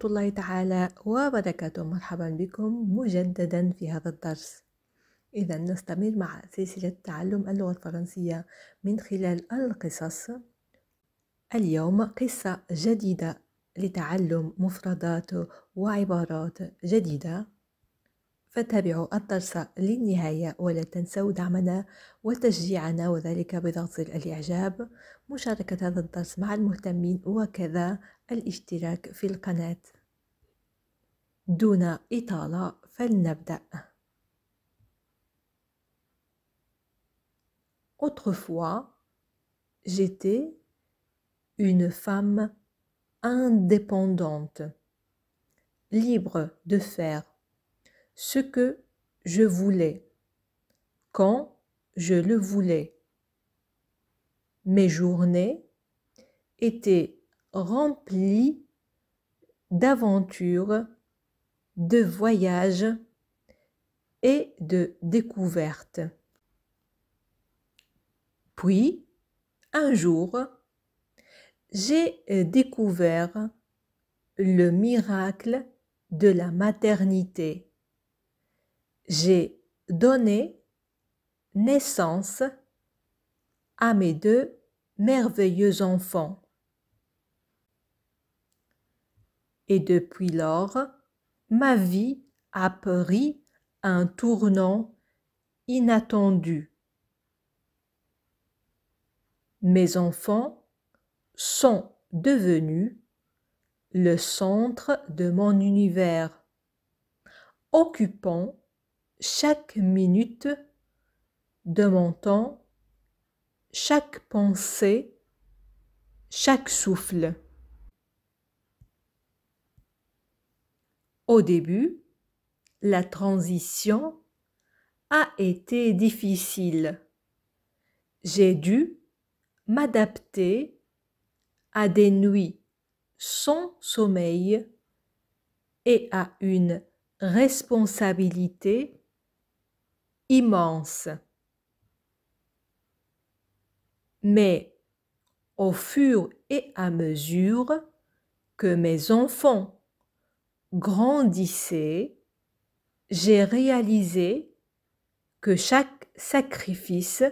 الله تعالى وبركاته. مرحبا بكم مجددا في هذا الدرس. إذا نستمر مع سلسلة تعلم اللغة الفرنسية من خلال القصص. اليوم قصة جديدة لتعلم مفردات وعبارات جديدة، فتابعوا الدرس للنهاية ولا تنسوا دعمنا وتشجيعنا، وذلك بضغط زر الإعجاب، مشاركة هذا الدرس مع المهتمين، وكذا الاشتراك في القناة. دون إطالة فلنبدأ. Autrefois, j'étais une femme indépendante, libre de faire ce que je voulais, quand je le voulais. Mes journées étaient remplies d'aventures, de voyages et de découvertes. Puis, un jour, j'ai découvert le miracle de la maternité. J'ai donné naissance à mes 2 merveilleux enfants. Et depuis lors, ma vie a pris un tournant inattendu. Mes enfants sont devenus le centre de mon univers, occupant chaque minute de mon temps, chaque pensée, chaque souffle. Au début, la transition a été difficile. J'ai dû m'adapter à des nuits sans sommeil et à une responsabilité immense. Mais au fur et à mesure que mes enfants grandissaient, j'ai réalisé que chaque sacrifice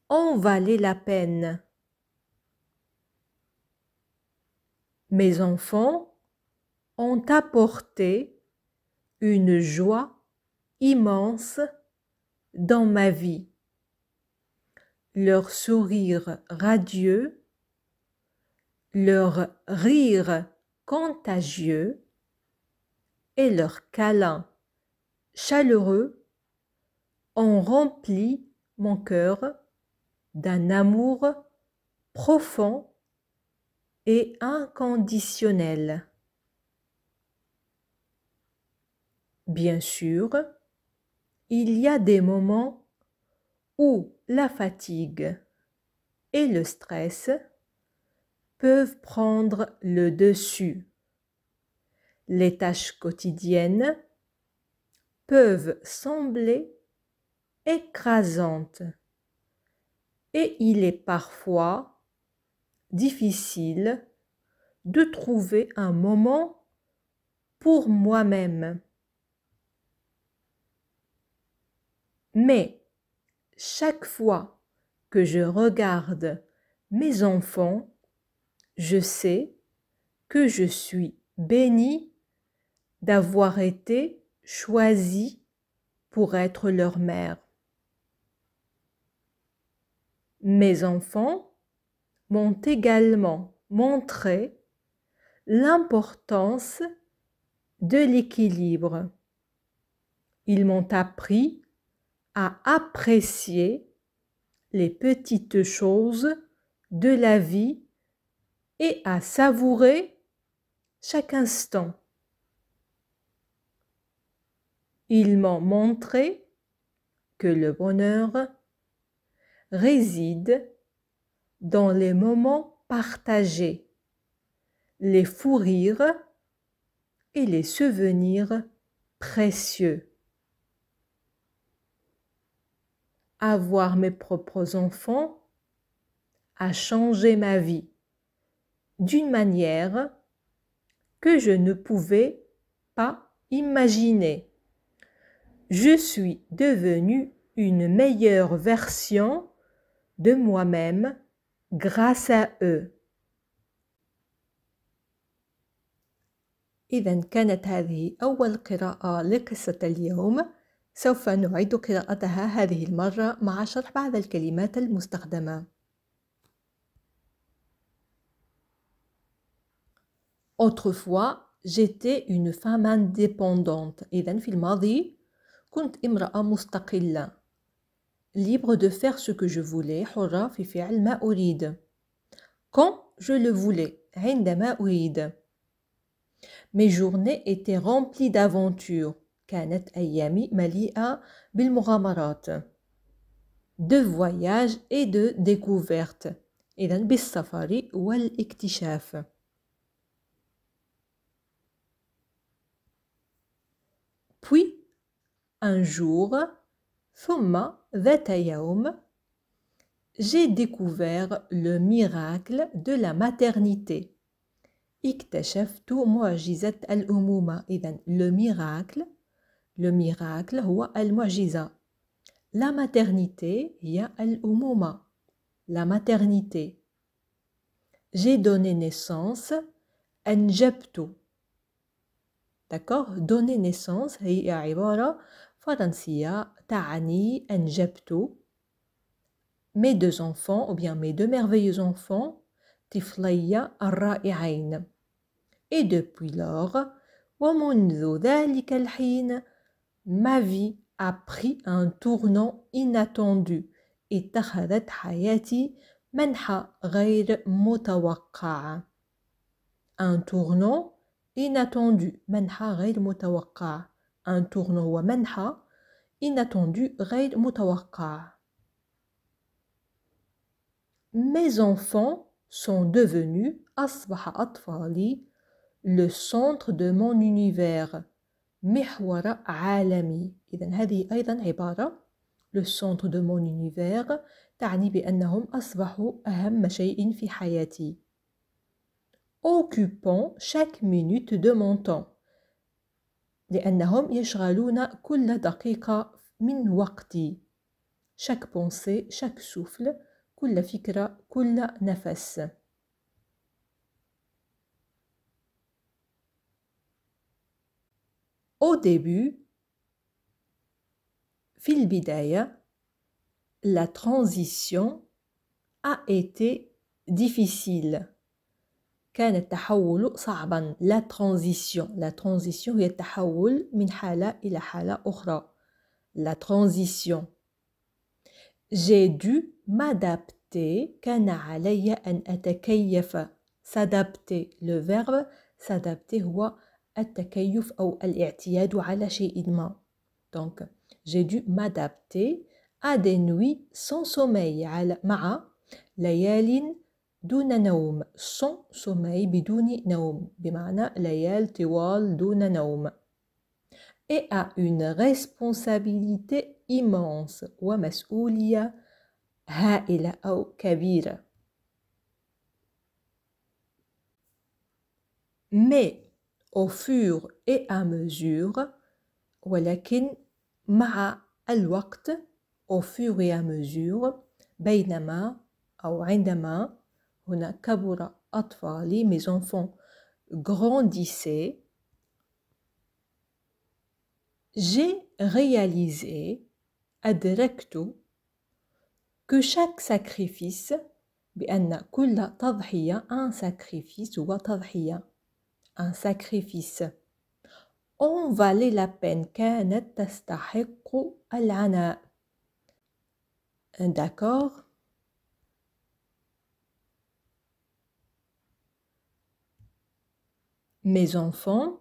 en valait la peine. Mes enfants ont apporté une joie immense dans ma vie. Leur sourire radieux, leur rire contagieux et leur câlin chaleureux ont rempli mon cœur d'un amour profond et inconditionnel. Bien sûr, il y a des moments où la fatigue et le stress peuvent prendre le dessus. Les tâches quotidiennes peuvent sembler écrasantes et il est parfois difficile de trouver un moment pour moi-même. Mais chaque fois que je regarde mes enfants, je sais que je suis bénie d'avoir été choisie pour être leur mère. Mes enfants m'ont également montré l'importance de l'équilibre. Ils m'ont appris à apprécier les petites choses de la vie et à savourer chaque instant. Ils m'ont montré que le bonheur réside dans les moments partagés, les fous rires et les souvenirs précieux. Avoir mes propres enfants a changé ma vie d'une manière que je ne pouvais pas imaginer. Je suis devenue une meilleure version de moi-même grâce à eux. إذا كانت هذه أول قراءة لقصة اليوم. سوف نعيد قراءتها هذه المرة مع شرح بعض الكلمات المستخدمة. Autrefois, j'étais une femme indépendante. إذن في الماضي كنت امرأة مستقلة. Libre de faire ce que je voulais. حرة في فعل ما أريد. Quand je le voulais. عندما أريد. Mes journées étaient remplies d'aventures. كانت أيامي مليئة بالمغامرات. De voyages et de découvertes. إذن بالسفر والاكتشاف. Puis, un jour, ثم ذات يوم, j'ai découvert le miracle de la maternité. اكتشفت معجزة الأمومة. إذن le miracle هو المعجزة. La maternité هي الأمومة. La maternité. J'ai donné naissance. أنجبت. D'accord? Donner naissance هي عبارة فرنسية تعني أنجبت. Mes deux enfants ou bien mes deux merveilleux enfants طفلي الرائعين. Et depuis lors, ومنذ ذلك الحين, ma vie a pris un tournant inattendu. اتخذت حياتي منحى غير متوقع. Un tournant inattendu. منحى غير متوقع. Un tournant هو منحى. Inattendu غير متوقع. Mes enfants sont devenus أصبح أطفالي le centre de mon univers. محور عالمي. إذن هذه أيضا عبارة le centre de mon univers تعني بأنهم أصبحوا أهم شيء في حياتي. Occupant chaque minute de mon temps. لأنهم يشغلون كل دقيقة من وقتي. Chaque pensée, chaque souffle, كل فكرة, كل نفس. Au début, في البداية, la transition a été difficile. كان التحول صعبا. La transition هي التحول من حالة إلى حالة أخرى. La transition. J'ai dû m'adapter. كان علي أن أتكيف. S'adapter. Le verbe s'adapter هو التكيف أو الاعتياد على شيء ما. Donc, j'ai dû m'adapter à des nuits sans sommeil. مع ليال دون نوم. sans sommeil بدون نوم. بمعنى ليال طوال دون نوم. Et à une responsabilité immense. ومسؤولية هائلة أو كبيرة. Mais au fur et à mesure, ولكن مع الوقت, au fur et à mesure, بينما أو عندما, هنا كبر أطفالي, mes enfants grandissaient, j'ai réalisé, أدركت, que chaque sacrifice, بأن كل تضحية, un sacrifice هو تضحية, un sacrifice, en valait la peine. كانت تستحق العناء. D'accord? Mes enfants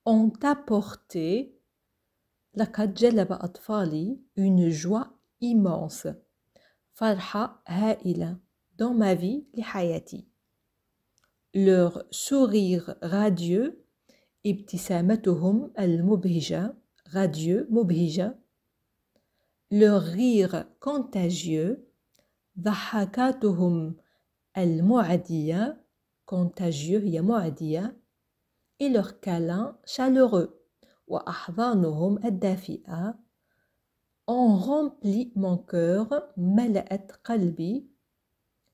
ont apporté, لقد جلب أطفالي, une joie immense. فرحة هائلة dans ma vie, لحياتي. Leur sourire radieux, ابتسامتهم المبهجة, radieux, مبهجة. Leur rire contagieux, ضحكاتهم المعدية, contagieux هي معدية. et leurs câlins chaleureux. وأحضانهم الدافئة ont rempli mon cœur, ملأت قلبي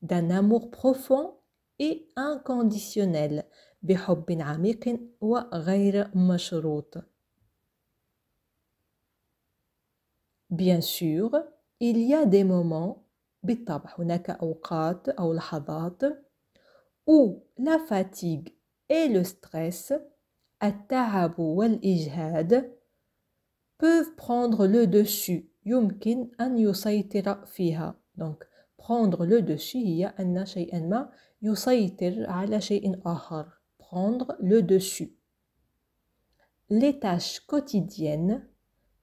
d'un amour profond et inconditionnel, بحب عميق وغير مشروط. Bien sûr, il y a des moments بالطبع هناك أوقات أو لحظات où la fatigue et le stress التعب والإجهاد peuvent prendre le dessus يمكن أن يسيطر فيها. donc prendre le dessus هي أن شيئا ما يسيطر على شيء آخر. prendre le dessus. Les tâches quotidiennes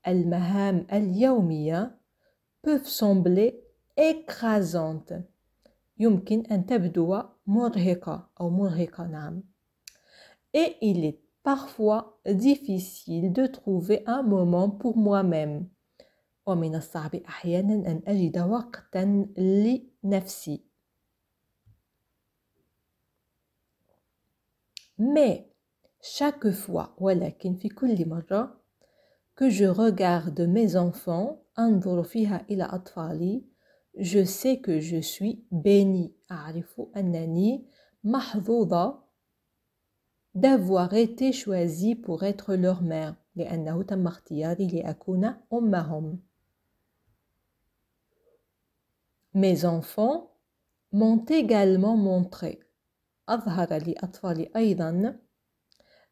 المهام اليومية peuvent sembler écrasantes. يمكن أن تبدو مرهقة أو مرهقة نعم. Et il est parfois difficile de trouver un moment pour moi-même. ومن الصعب أحيانا أن أجد وقتا لنفسي. Mais chaque fois ولكن في كل مرة que je regarde mes enfants أنظر فيها إلى أطفالي je sais que je suis bénie. أعرف أنني محظوظة d'avoir été choisie pour être leur mère لأنه تم اختياري لأكون أمهم. Mes enfants m'ont également montré أظهر لي أطفالي أيضا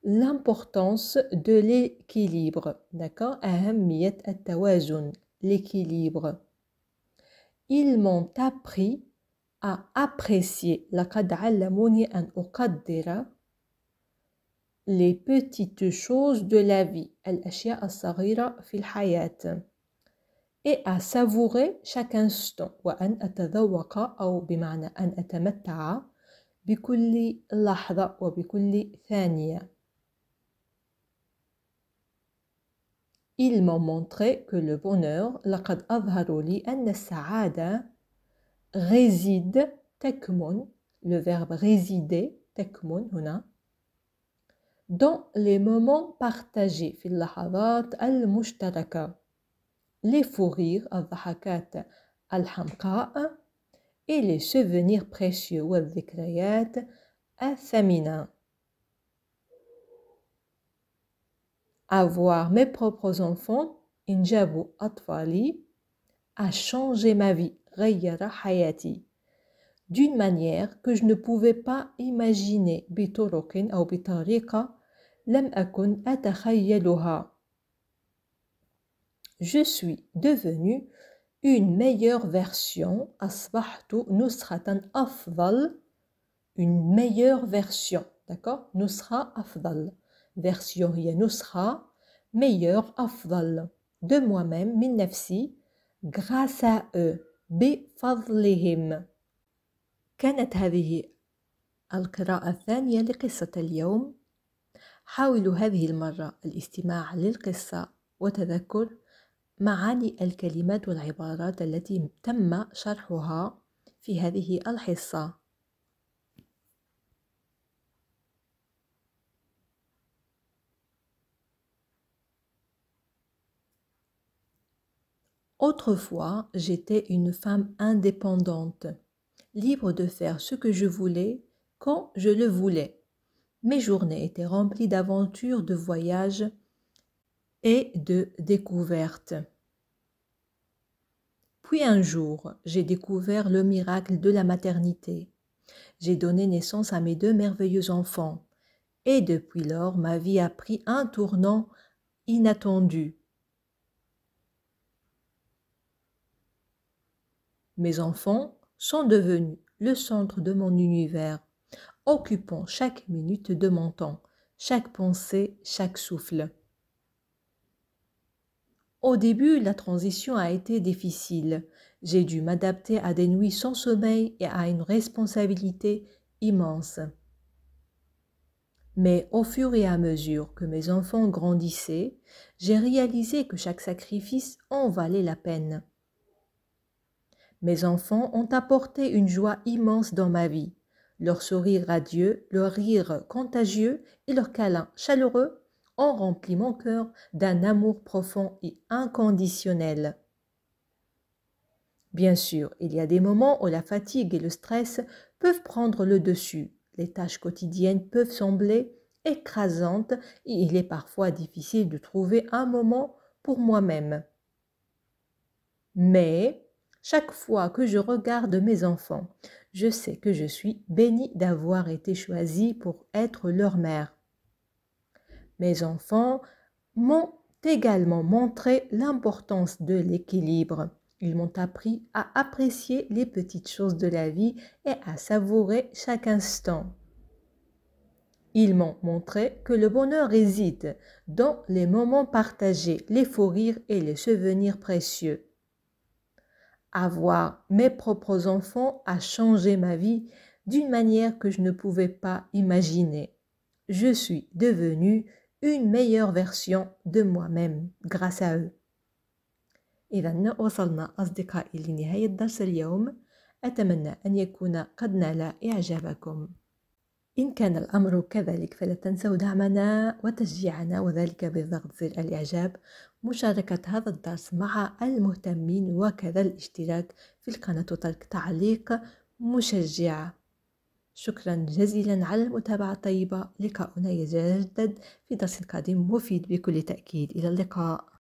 l'importance de l'équilibre. d'accord أهمية التوازن l'équilibre. Ils m'ont appris à apprécier لقد علموني أن أقدر les petites choses de la vie الأشياء الصغيرة في الحياة et à savourer chaque instant وأن أتذوق أو بمعنى أن أتمتع بكل لحظة وبكل ثانية. Ils m'ont montré que le bonheur لقد أظهروا لي أن السعادة réside تكمن le verbe résider تكمن هنا dans les moments partagés في اللحظات المشتركة les fous rires الضحكات الحمقاء et les souvenirs précieux والذكريات الثمينة. Avoir mes propres enfants إنجاب أطفالي a changé ma vie غير حياتي d'une manière que je ne pouvais pas imaginer بطرق أو بطريقة لم أكن أتخيلها. Je suis devenue une meilleure version أصبحت نسخة أفضل une meilleure version d'accord نسخة أفضل version هي نسخة meilleure أفضل de moi-même من نفسي grâce à eux بفضلهم. كانت هذه القراءة الثانية لقصة اليوم. حاولوا هذه المرة الاستماع للقصة وتذكر معاني الكلمات والعبارات التي تم شرحها في هذه الحصة. Autrefois, j'étais une femme indépendante, libre de faire ce que je voulais quand je le voulais. Mes journées étaient remplies d'aventures, de voyages et de découvertes. Puis un jour, j'ai découvert le miracle de la maternité. J'ai donné naissance à mes 2 merveilleux enfants. Et depuis lors, ma vie a pris un tournant inattendu. Mes enfants sont devenus le centre de mon univers, occupant chaque minute de mon temps, chaque pensée, chaque souffle. Au début, la transition a été difficile. J'ai dû m'adapter à des nuits sans sommeil et à une responsabilité immense. Mais au fur et à mesure que mes enfants grandissaient, j'ai réalisé que chaque sacrifice en valait la peine. Mes enfants ont apporté une joie immense dans ma vie. Leur sourire radieux, leur rire contagieux et leur câlin chaleureux ont rempli mon cœur d'un amour profond et inconditionnel. Bien sûr, il y a des moments où la fatigue et le stress peuvent prendre le dessus. Les tâches quotidiennes peuvent sembler écrasantes et il est parfois difficile de trouver un moment pour moi-même. Mais chaque fois que je regarde mes enfants, je sais que je suis bénie d'avoir été choisie pour être leur mère. Mes enfants m'ont également montré l'importance de l'équilibre. Ils m'ont appris à apprécier les petites choses de la vie et à savourer chaque instant. Ils m'ont montré que le bonheur réside dans les moments partagés, les fous rires et les souvenirs précieux. Avoir mes propres enfants a changé ma vie d'une manière que je ne pouvais pas imaginer. Je suis devenue une meilleure version de moi-même grâce à eux. إذا وصلنا أصدقائي لنهاية درس اليوم. أتمنى أن يكون قد نال إعجابكم. إن كان الأمر كذلك فلا تنسوا دعمنا وتشجيعنا وذلك بضغط زر الإعجاب، مشاركة هذا الدرس مع المهتمين وكذا الاشتراك في القناة وترك تعليق مشجع. شكرا جزيلا على المتابعة الطيبة. لقاؤنا يتجدد في درس قادم مفيد بكل تأكيد. إلى اللقاء.